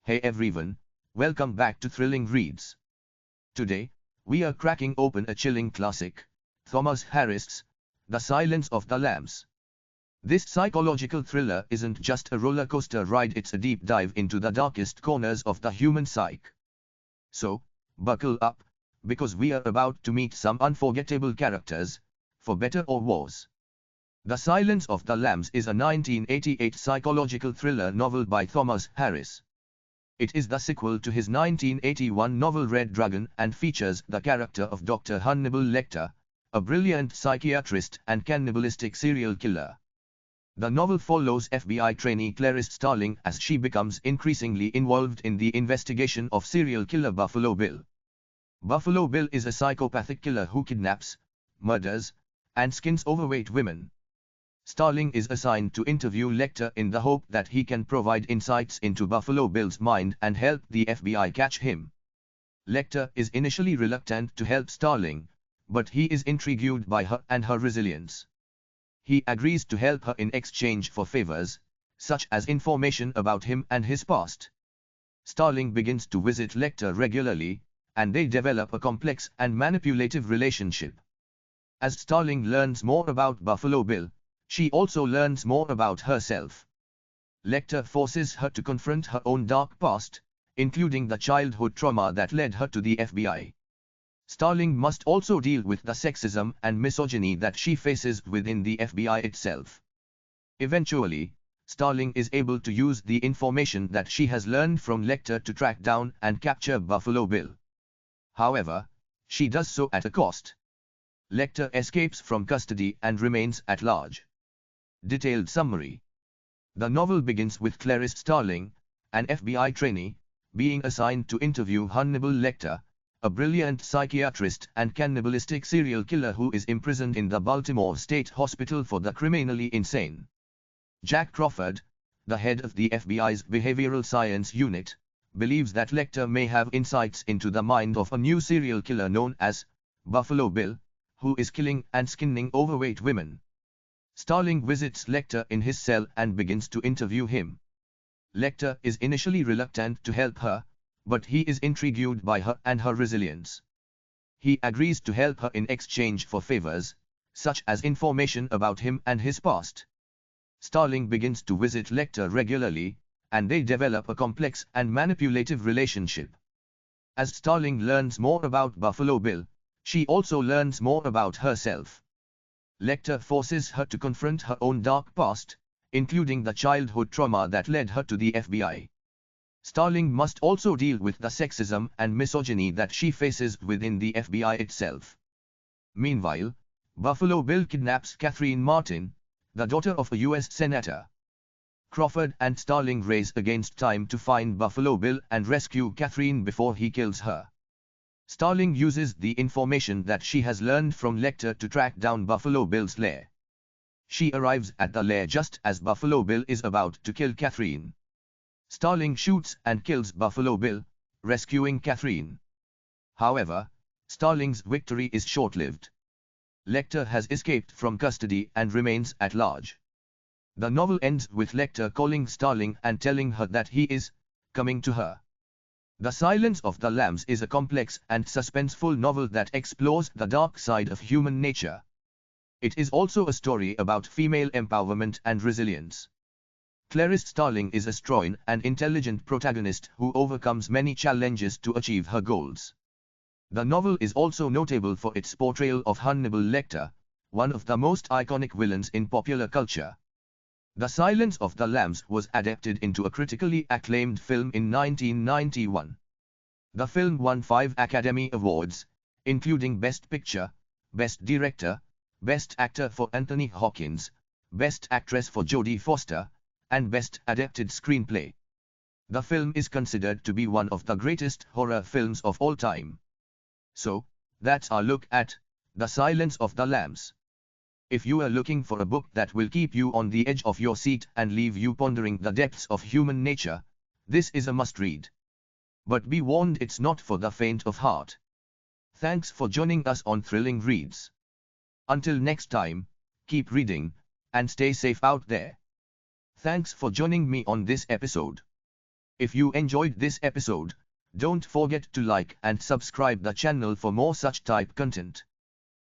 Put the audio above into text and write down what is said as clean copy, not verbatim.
Hey everyone, welcome back to Thrilling Reads. Today, we are cracking open a chilling classic, Thomas Harris's The Silence of the Lambs. This psychological thriller isn't just a roller coaster ride, it's a deep dive into the darkest corners of the human psyche. So, buckle up, because we are about to meet some unforgettable characters, for better or worse. The Silence of the Lambs is a 1988 psychological thriller novel by Thomas Harris. It is the sequel to his 1981 novel Red Dragon and features the character of Dr. Hannibal Lecter, a brilliant psychiatrist and cannibalistic serial killer. The novel follows FBI trainee Clarice Starling as she becomes increasingly involved in the investigation of serial killer Buffalo Bill. Buffalo Bill is a psychopathic killer who kidnaps, murders, and skins overweight women. Starling is assigned to interview Lecter in the hope that he can provide insights into Buffalo Bill's mind and help the FBI catch him. Lecter is initially reluctant to help Starling, but he is intrigued by her and her resilience. He agrees to help her in exchange for favors, such as information about him and his past. Starling begins to visit Lecter regularly, and they develop a complex and manipulative relationship. As Starling learns more about Buffalo Bill, she also learns more about herself. Lecter forces her to confront her own dark past, including the childhood trauma that led her to the FBI. Starling must also deal with the sexism and misogyny that she faces within the FBI itself. Eventually, Starling is able to use the information that she has learned from Lecter to track down and capture Buffalo Bill. However, she does so at a cost. Lecter escapes from custody and remains at large. Detailed summary. The novel begins with Clarice Starling, an FBI trainee, being assigned to interview Hannibal Lecter, a brilliant psychiatrist and cannibalistic serial killer who is imprisoned in the Baltimore State Hospital for the criminally insane. Jack Crawford, the head of the FBI's behavioral science unit, believes that Lecter may have insights into the mind of a new serial killer known as Buffalo Bill, who is killing and skinning overweight women. Starling visits Lecter in his cell and begins to interview him. Lecter is initially reluctant to help her, but he is intrigued by her and her resilience. He agrees to help her in exchange for favors, such as information about him and his past. Starling begins to visit Lecter regularly, and they develop a complex and manipulative relationship. As Starling learns more about Buffalo Bill, she also learns more about herself. Lecter forces her to confront her own dark past, including the childhood trauma that led her to the FBI. Starling must also deal with the sexism and misogyny that she faces within the FBI itself. Meanwhile, Buffalo Bill kidnaps Catherine Martin, the daughter of a U.S. senator. Crawford and Starling race against time to find Buffalo Bill and rescue Catherine before he kills her. Starling uses the information that she has learned from Lecter to track down Buffalo Bill's lair. She arrives at the lair just as Buffalo Bill is about to kill Catherine. Starling shoots and kills Buffalo Bill, rescuing Catherine. However, Starling's victory is short-lived. Lecter has escaped from custody and remains at large. The novel ends with Lecter calling Starling and telling her that he is coming to her. The Silence of the Lambs is a complex and suspenseful novel that explores the dark side of human nature. It is also a story about female empowerment and resilience. Clarice Starling is a strong and intelligent protagonist who overcomes many challenges to achieve her goals. The novel is also notable for its portrayal of Hannibal Lecter, one of the most iconic villains in popular culture. The Silence of the Lambs was adapted into a critically acclaimed film in 1991. The film won 5 Academy Awards, including Best Picture, Best Director, Best Actor for Anthony Hopkins, Best Actress for Jodie Foster, and Best Adapted Screenplay. The film is considered to be one of the greatest horror films of all time. So, that's our look at The Silence of the Lambs. If you are looking for a book that will keep you on the edge of your seat and leave you pondering the depths of human nature, this is a must-read. But be warned, it's not for the faint of heart. Thanks for joining us on Thrilling Reads. Until next time, keep reading, and stay safe out there. Thanks for joining me on this episode. If you enjoyed this episode, don't forget to like and subscribe the channel for more such type content.